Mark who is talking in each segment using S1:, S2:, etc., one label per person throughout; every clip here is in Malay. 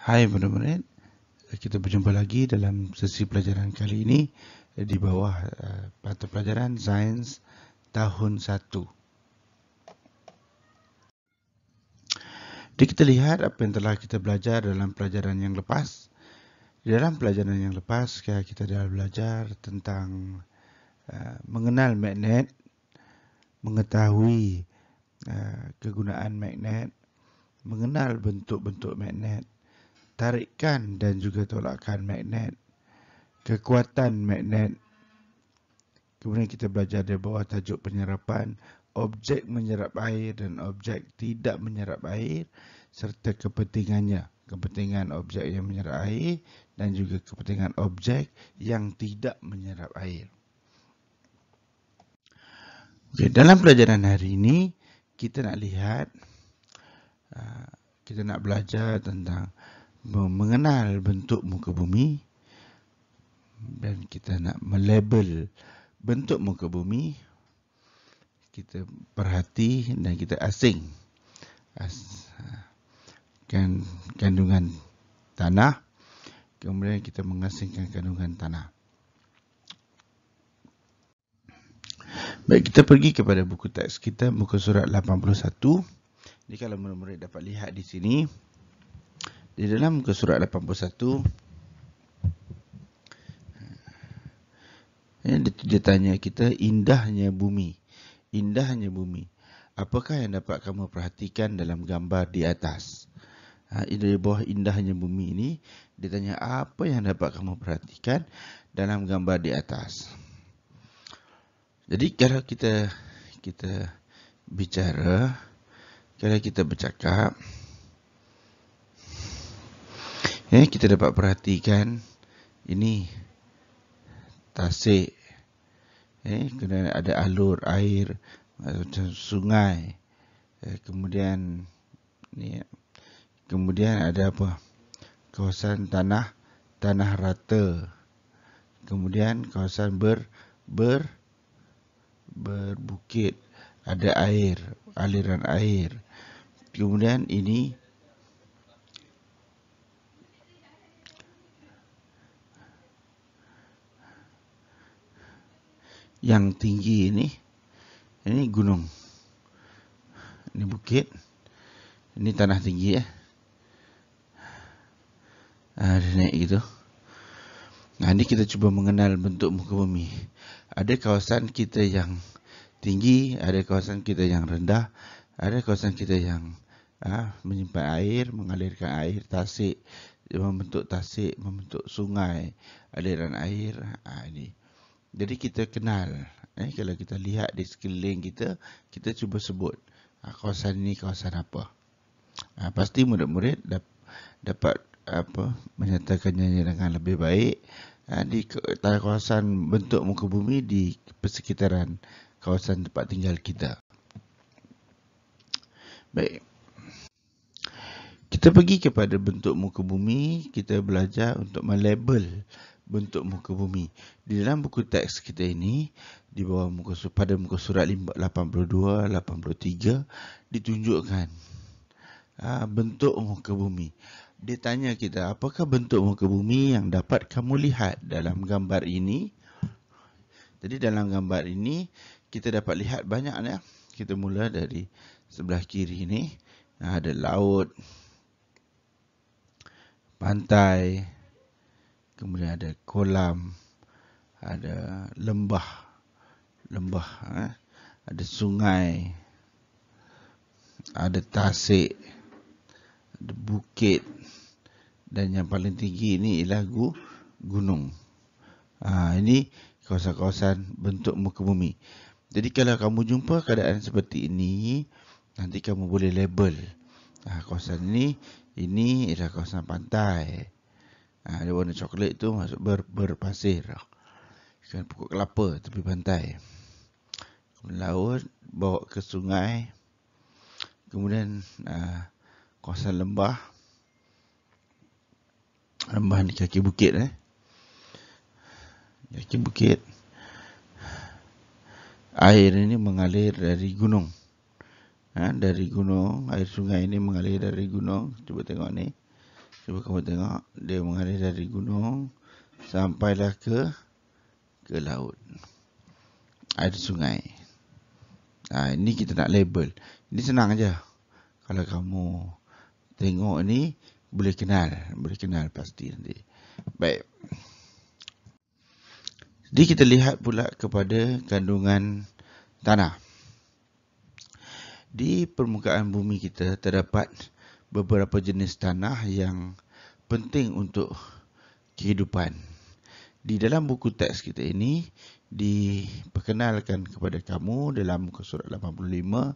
S1: Hai murid-murid, kita berjumpa lagi dalam sesi pelajaran kali ini di bawah mata pelajaran Sains tahun 1. Jadi kita lihat apa yang telah kita belajar dalam pelajaran yang lepas. Di dalam pelajaran yang lepas kita dah belajar tentang mengenal magnet, mengetahui kegunaan magnet, mengenal bentuk-bentuk magnet, tarikan dan juga tolakan magnet, kekuatan magnet. Kemudian kita belajar di bawah tajuk penyerapan, objek menyerap air dan objek tidak menyerap air, serta kepentingannya. Kepentingan objek yang menyerap air dan juga kepentingan objek yang tidak menyerap air. Okay, dalam pelajaran hari ini, kita nak lihat, kita nak belajar tentang mengenal bentuk muka bumi dan kita nak melabel bentuk muka bumi. Kita perhati dan kita asing kandungan tanah, kemudian kita mengasingkan kandungan tanah. Baik, kita pergi kepada buku teks kita, muka surat 81. Jadi kalau murid-murid dapat lihat di sini, di dalam muka surat 81, dia tanya kita indahnya bumi. Indahnya bumi. Apakah yang dapat kamu perhatikan dalam gambar di atas? Di bawah indahnya bumi ini, dia tanya apa yang dapat kamu perhatikan dalam gambar di atas. Jadi kalau kita bicara, kalau kita bercakap, kita dapat perhatikan ini tasik, kemudian ada alur air macam sungai, kemudian ada apa? Kawasan tanah rata, kemudian kawasan berbukit, ada air, aliran air, kemudian ini yang tinggi ini gunung, ini bukit, ini tanah tinggi dia naik gitu. Nah, ini kita cuba mengenal bentuk muka bumi. Ada kawasan kita yang tinggi, ada kawasan kita yang rendah, ada kawasan kita yang menyimpan air, mengalirkan air, tasik, membentuk tasik, membentuk sungai, aliran air. Ini. Jadi kita kenal, kalau kita lihat di sekeliling kita, kita cuba sebut kawasan ini kawasan apa. Pasti murid-murid dapat menyatakannya dengan lebih baik di kawasan bentuk muka bumi di persekitaran kawasan tempat tinggal kita. Baik. Kita pergi kepada bentuk muka bumi, kita belajar untuk melabel bentuk muka bumi. Di dalam buku teks kita ini, di bawah pada muka surat 82, 83, ditunjukkan bentuk muka bumi. Dia tanya kita, apakah bentuk muka bumi yang dapat kamu lihat dalam gambar ini? Jadi dalam gambar ini, kita dapat lihat banyaknya. Kita mula dari sebelah kiri ini, ada laut, pantai, kemudian ada kolam, ada lembah, ada sungai, ada tasik, ada bukit, dan yang paling tinggi ini ialah gunung. Ini kawasan-kawasan bentuk muka bumi. Jadi kalau kamu jumpa keadaan seperti ini, nanti kamu boleh label. Kawasan ini ialah kawasan pantai. Dia warna coklat itu maksud berpasir. Kan pokok kelapa tepi pantai. Laut bawa ke sungai. Kemudian kawasan lembah. Lembah di kaki bukit. Kaki bukit. Air ini mengalir dari gunung. Dari gunung, air sungai ini mengalir dari gunung. Cuba tengok ni. Cuba kamu tengok, dia mengalir dari gunung sampailah ke laut. Ada sungai. Ini kita nak label. Ini senang aja. Kalau kamu tengok ni, boleh kenal pasti nanti. Baik. Jadi kita lihat pula kepada kandungan tanah. Di permukaan bumi kita terdapat beberapa jenis tanah yang penting untuk kehidupan. Di dalam buku teks kita ini diperkenalkan kepada kamu dalam muka surat 85,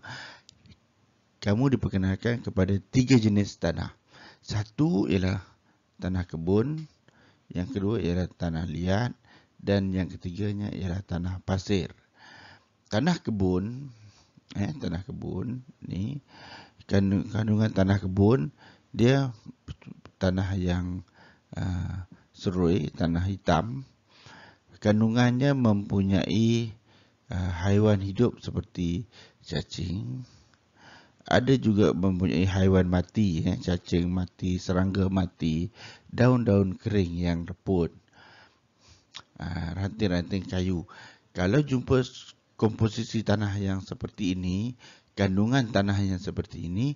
S1: kamu diperkenalkan kepada 3 jenis tanah. Satu ialah tanah kebun, yang kedua ialah tanah liat, dan yang ketiganya ialah tanah pasir. Tanah kebun ni, kandungan tanah kebun, dia tanah yang serui, tanah hitam. Kandungannya mempunyai haiwan hidup seperti cacing. Ada juga mempunyai haiwan mati, cacing mati, serangga mati, daun-daun kering yang reput, ranting-ranting kayu. Kalau jumpa komposisi tanah yang seperti ini, kandungan tanah yang seperti ini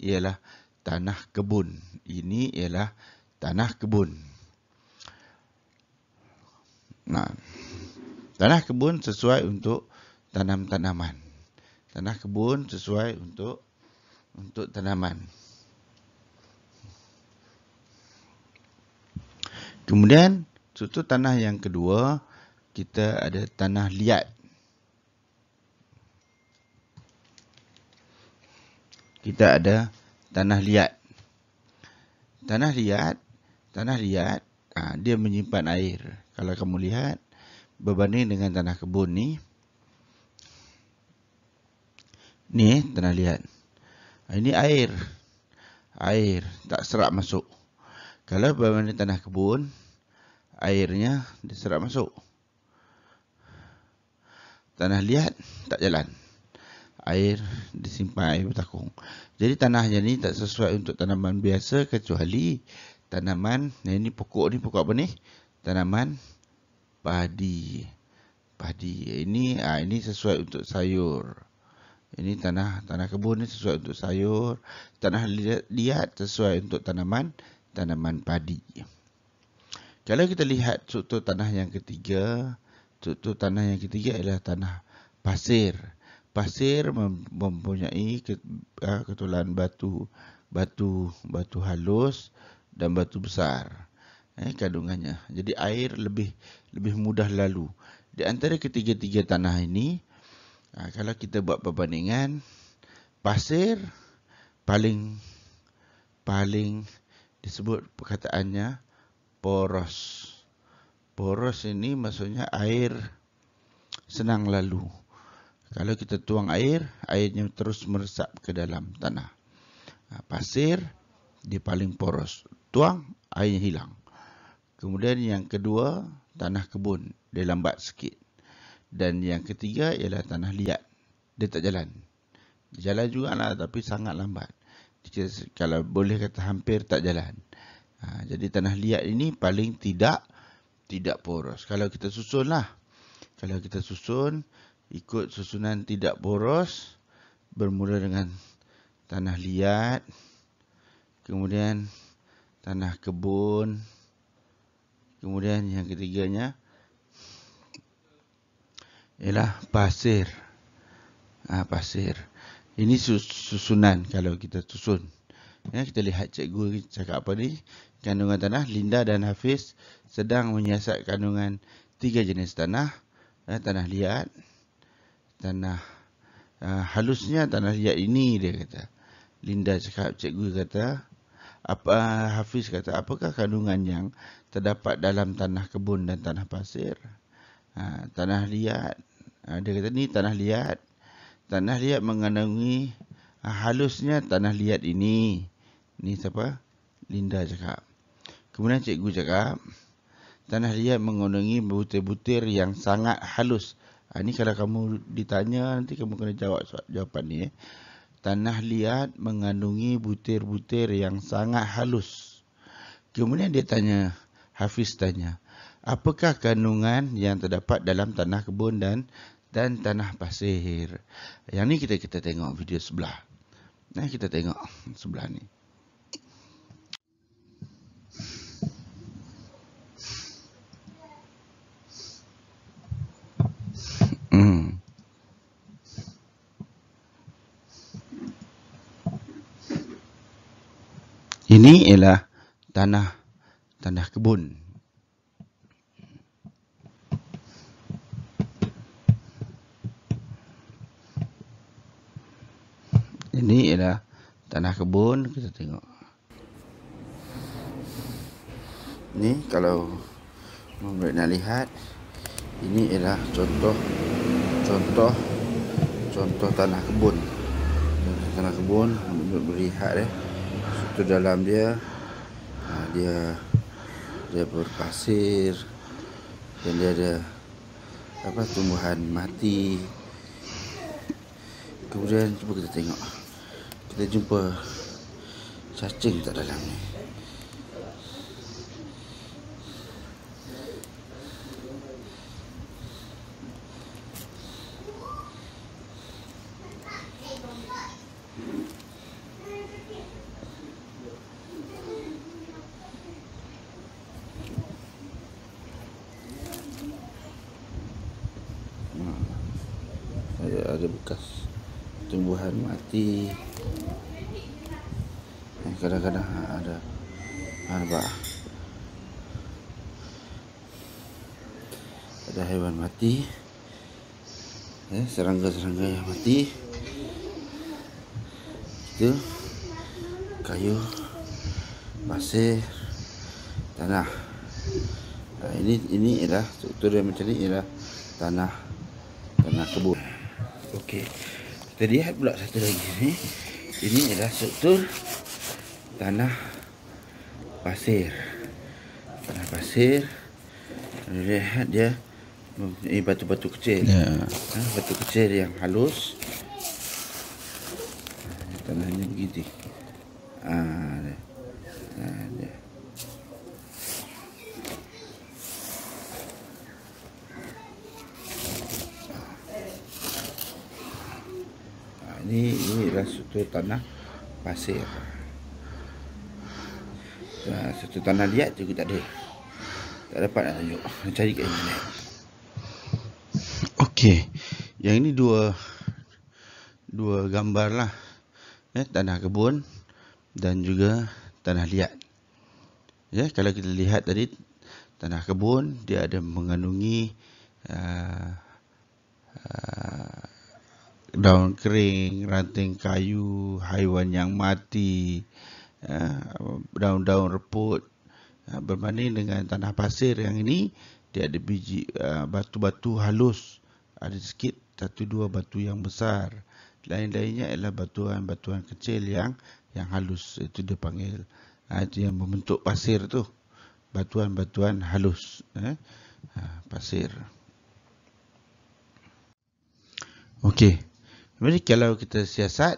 S1: ialah tanah kebun. Ini ialah tanah kebun. Tanah kebun sesuai untuk tanam-tanaman. Tanah kebun sesuai untuk tanaman. Kemudian, contoh tanah yang kedua, kita ada tanah liat. Kita ada tanah liat. Tanah liat, dia menyimpan air. Kalau kamu lihat, berbanding dengan tanah kebun ni tanah liat. Ini air tak serap masuk. Kalau berbanding tanah kebun, airnya diserap masuk. Tanah liat tak jalan. Air disimpan, air bertakung. Jadi tanahnya ni tak sesuai untuk tanaman biasa, kecuali tanaman, ini pokok apa ni? Tanaman padi. Ini sesuai untuk sayur. Ini tanah kebun ni sesuai untuk sayur. Tanah liat sesuai untuk tanaman padi. Kalau kita lihat contoh tanah yang ketiga, ialah tanah pasir. Pasir mempunyai ketulan batu halus dan batu besar. Kandungannya. Jadi air lebih mudah lalu. Di antara ketiga-tiga tanah ini, kalau kita buat perbandingan, pasir paling disebut perkataannya poros. Poros ini maksudnya air senang lalu. Kalau kita tuang airnya terus meresap ke dalam tanah. Pasir, dia paling poros. Tuang, airnya hilang. Kemudian yang kedua, tanah kebun. Dia lambat sikit. Dan yang ketiga ialah tanah liat. Dia tak jalan. Dia jalan jugalah, tapi sangat lambat. Kalau boleh kata hampir tak jalan. Jadi tanah liat ini paling tidak poros. Kalau kita susun, ikut susunan tidak poros, bermula dengan tanah liat, kemudian tanah kebun, kemudian yang ketiganya ialah pasir. Pasir. Ini susunan kalau kita susun. Kita lihat cikgu cakap apa ni. Kandungan tanah, Linda dan Hafiz sedang menyiasat kandungan 3 jenis tanah. Tanah liat, tanah halusnya tanah liat ini, dia kata. Linda cakap, cikgu kata, Hafiz kata, apakah kandungan yang terdapat dalam tanah kebun dan tanah pasir? Tanah liat, dia kata ni tanah liat. Tanah liat mengandungi halusnya tanah liat ini. Ni siapa? Linda cakap. Kemudian cikgu cakap, tanah liat mengandungi butir-butir yang sangat halus. Ni kalau kamu ditanya, nanti kamu kena jawab jawapan ni. tanah liat mengandungi butir-butir yang sangat halus. Kemudian dia tanya, Hafiz tanya, apakah kandungan yang terdapat dalam tanah kebun dan tanah pasir? Yang ni kita tengok video sebelah. Kita tengok sebelah ni. Ini ialah tanah kebun. Ini ialah tanah kebun, kita tengok. Ni kalau murid nak lihat, ini ialah contoh tanah kebun. Tanah kebun melihat itu dalam dia berpasir dan dia ada tumbuhan mati. Kemudian cuba kita tengok, kita jumpa cacing tak dalam ni. Ada bekas tumbuhan mati. Kadang-kadang ada nampak ada haiwan mati, serangga-serangga yang mati. Itu kayu, pasir, tanah. Ini ialah struktur yang macam ni, ialah tanah kebun. Okey, kita lihat pula satu lagi ni. Ini adalah struktur tanah pasir. Tanah pasir, lihat dia mempunyai batu-batu kecil. Batu kecil yang halus. Tanahnya begitu. Dia. Ini adalah struktur tanah pasir. Struktur tanah liat juga tak ada. Tak dapat nak tunjuk. Nak cari kat internet. Okey. Yang ini dua gambar lah. Tanah kebun dan juga tanah liat. Kalau kita lihat tadi, tanah kebun dia ada mengandungi daun kering, ranting kayu, haiwan yang mati, daun-daun reput. Berbanding dengan tanah pasir yang ini, dia ada biji batu-batu halus. Ada sikit 1-2 batu yang besar. Lain-lainnya ialah batuan-batuan kecil yang halus. Itu dia panggil, itu yang membentuk pasir tu. Batuan-batuan halus, pasir. Okey. Jadi kalau kita siasat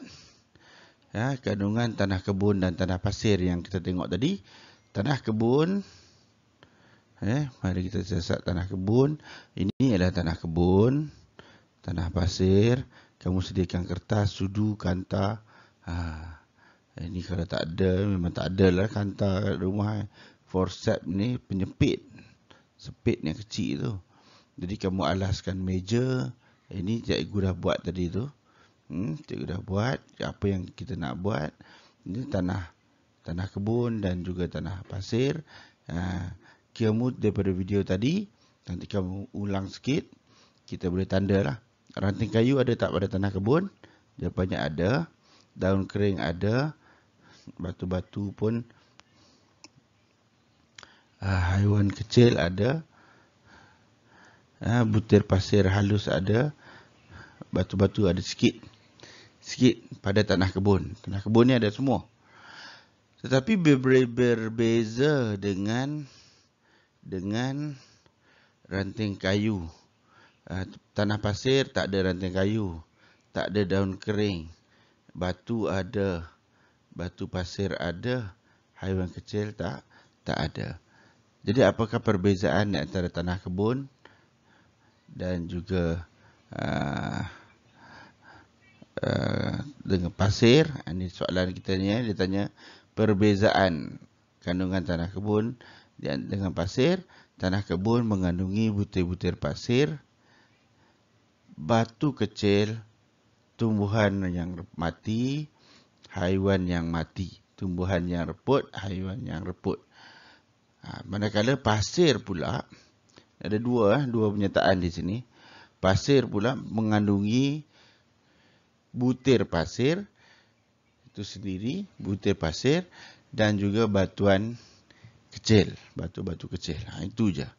S1: kandungan tanah kebun dan tanah pasir yang kita tengok tadi, tanah kebun, mari kita siasat tanah kebun. Ini adalah tanah kebun, tanah pasir. Kamu sediakan kertas, sudu, kanta. Ini kalau tak ada, memang tak ada lah kanta kat rumah. Forceps ni penyepit, sepit yang kecil tu. Jadi kamu alaskan meja. Ini cikgu dah buat tadi tu. Cikgu dah buat apa yang kita nak buat. Ini tanah kebun dan juga tanah pasir. Kamu daripada video tadi, nanti kamu ulang sikit, kita boleh tanda lah. Ranting kayu ada tak pada tanah kebun? Jawapannya ada. Daun kering ada. Batu-batu pun, haiwan kecil ada. Butir pasir halus ada. Batu-batu ada sikit pada tanah kebun. Tanah kebun ni ada semua. Tetapi berbeza dengan ranting kayu. Tanah pasir tak ada ranting kayu, tak ada daun kering. batu ada, batu pasir ada, haiwan kecil tak ada. Jadi apakah perbezaan di antara tanah kebun dan juga dengan pasir? Ini soalan kita ni, dia tanya perbezaan kandungan tanah kebun dengan pasir. Tanah kebun mengandungi butir-butir pasir, batu kecil, tumbuhan yang mati, haiwan yang mati. Tumbuhan yang reput, haiwan yang reput. Manakala pasir pula, ada dua pernyataan di sini. Pasir pula mengandungi butir pasir itu sendiri, butir pasir, dan juga batuan kecil, batu-batu kecil. Itu je.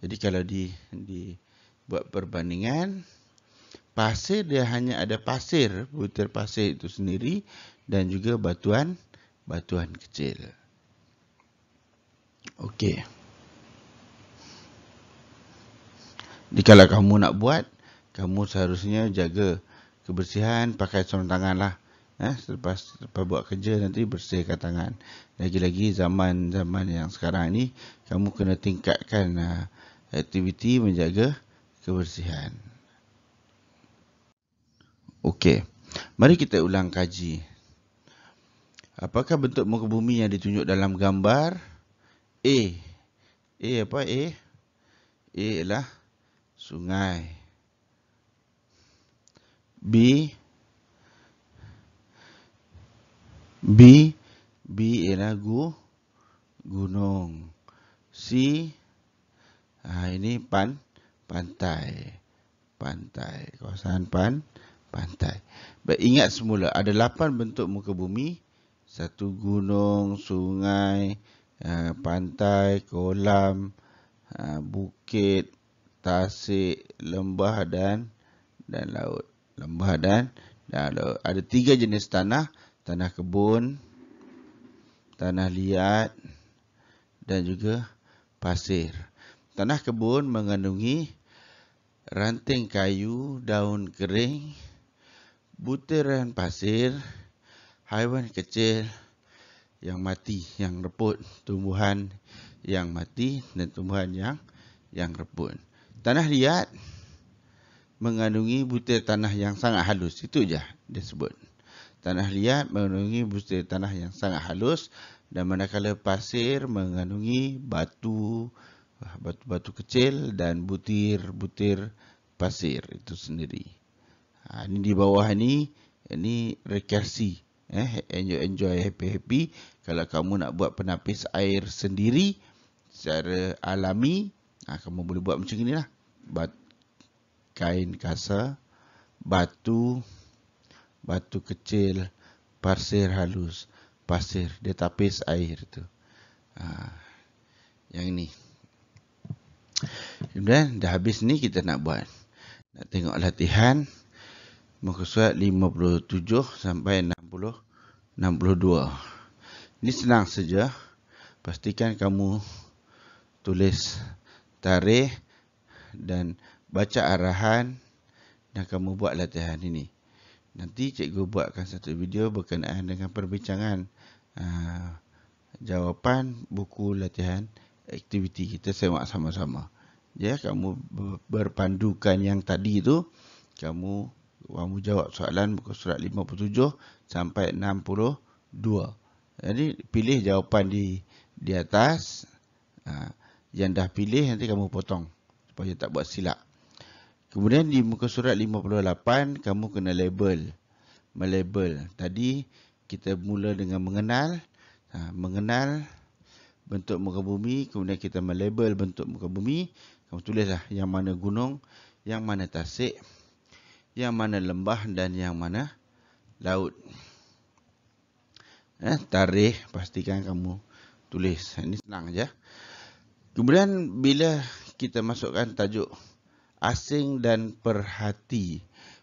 S1: Jadi kalau dibuat perbandingan, pasir dia hanya ada pasir, butir pasir itu sendiri, dan juga batuan kecil. Okey. Jadi kalau kamu nak buat, kamu seharusnya jaga kebersihan, pakai sarung tangan lah. Selepas buat kerja nanti bersihkan tangan. Lagi-lagi zaman yang sekarang ni, kamu kena tingkatkan aktiviti menjaga kebersihan. Okey, mari kita ulang kaji. Apakah bentuk muka bumi yang ditunjuk dalam gambar? A apa A? A ialah sungai. B ialah gunung. C ini pantai. Kawasan pantai. Baik, ingat semula ada 8 bentuk muka bumi. 1 gunung, sungai, pantai, kolam, bukit, tasik, lembah dan laut. Lembah dan laut. Ada 3 jenis tanah. Tanah kebun, tanah liat dan juga pasir. Tanah kebun mengandungi ranting kayu, daun kering, butiran pasir, haiwan kecil yang mati, yang reput, tumbuhan yang mati dan tumbuhan yang reput. Tanah liat mengandungi butir tanah yang sangat halus. Itu je dia sebut. Tanah liat mengandungi butir tanah yang sangat halus, dan manakala pasir mengandungi batu kecil dan butir-butir pasir itu sendiri. Ini di bawah ini rekreasi. Enjoy happy. Kalau kamu nak buat penapis air sendiri secara alami, kamu boleh buat macam inilah. Kain kasa, batu kecil, pasir halus, pasir, dia tapis air tu. Yang ini. Kemudian dah habis ni kita nak buat. Nak tengok latihan muka surat 57 sampai 62. Ini senang saja. Pastikan kamu tulis tarikh dan baca arahan dan kamu buat latihan ini. Nanti cikgu buatkan satu video berkenaan dengan perbincangan jawapan buku latihan aktiviti. Kita semak sama-sama. Ya, kamu berpandukan yang tadi tu, kamu jawab soalan muka surat 57 sampai 62. Jadi pilih jawapan di atas. Yang dah pilih nanti kamu potong supaya tak buat silap. Kemudian di muka surat 58, kamu kena melabel. Tadi kita mula dengan mengenal bentuk muka bumi, kemudian kita melabel bentuk muka bumi. Kamu tulislah yang mana gunung, yang mana tasik, yang mana lembah dan yang mana laut. Tarikh pastikan kamu tulis. Ini senang aja. Kemudian bila kita masukkan tajuk asing dan perhati.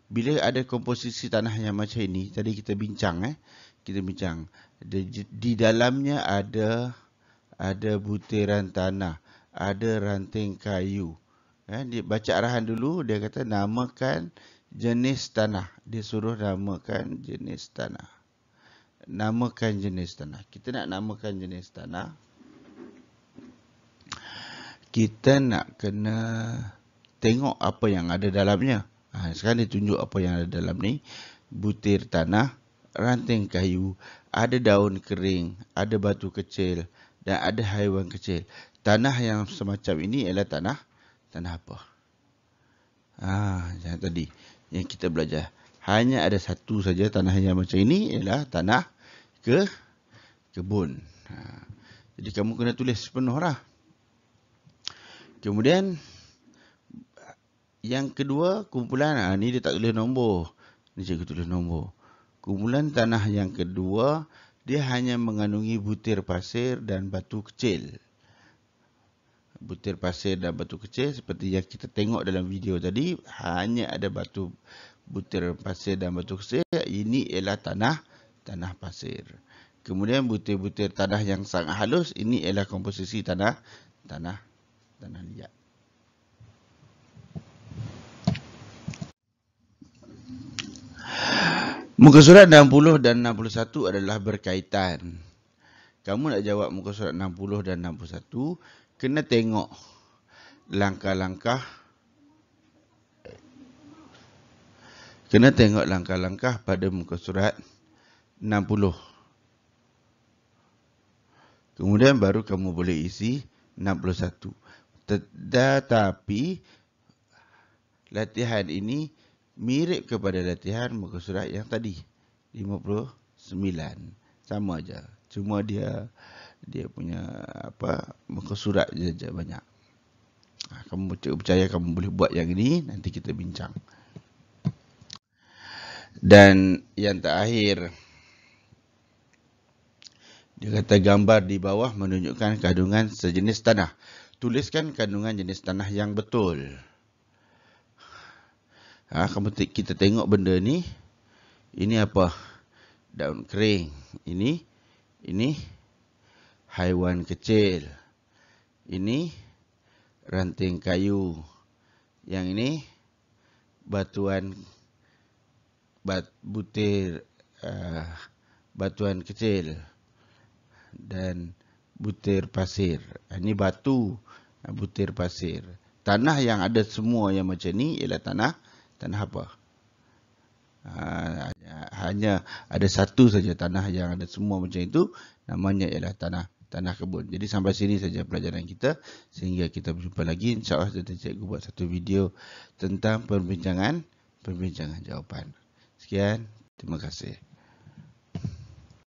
S1: Bila ada komposisi tanah yang macam ini, tadi kita bincang. Di dalamnya ada butiran tanah, ada ranting kayu. Dia baca arahan dulu, dia kata namakan jenis tanah. Dia suruh namakan jenis tanah. Namakan jenis tanah. Kita nak namakan jenis tanah. Kita nak kena tengok apa yang ada dalamnya. Sekarang dia tunjuk apa yang ada dalam ni. Butir tanah, ranting kayu, ada daun kering, ada batu kecil dan ada haiwan kecil. Tanah yang semacam ini ialah tanah apa? Yang tadi yang kita belajar. Hanya ada satu saja tanah yang macam ini ialah tanah kebun. Jadi kamu kena tulis penuh lah. Kemudian yang kedua, kumpulan. Ni dia tak tulis nombor. Ni cikgu tulis nombor. Kumpulan tanah yang kedua, dia hanya mengandungi butir pasir dan batu kecil. Butir pasir dan batu kecil seperti yang kita tengok dalam video tadi, hanya ada butir pasir dan batu kecil. Ini ialah tanah pasir. Kemudian butir-butir tanah yang sangat halus, ini ialah komposisi tanah liat. Muka surat 60 dan 61 adalah berkaitan. Kamu nak jawab muka surat 60 dan 61, kena tengok langkah-langkah. Kena tengok langkah-langkah pada muka surat 60. Kemudian baru kamu boleh isi 61. Tetapi latihan ini mirip kepada latihan muka surat yang tadi, 59. Sama aja. Cuma dia punya muka surat je banyak. Kamu percaya kamu boleh buat yang ini, nanti kita bincang. Dan yang terakhir, dia kata gambar di bawah menunjukkan kandungan sejenis tanah. Tuliskan kandungan jenis tanah yang betul. Kita tengok benda ni. Ini apa? Daun kering. Ini haiwan kecil. Ini ranting kayu. Yang ini batuan kecil dan butir pasir. Ini batu, butir pasir. Tanah yang ada semua yang macam ni ialah tanah apa? Hanya ada satu saja tanah yang ada semua macam itu, namanya ialah tanah kebun. Jadi sampai sini saja pelajaran kita, sehingga kita berjumpa lagi. InsyaAllah cikgu buat satu video tentang perbincangan jawapan. Sekian, terima kasih.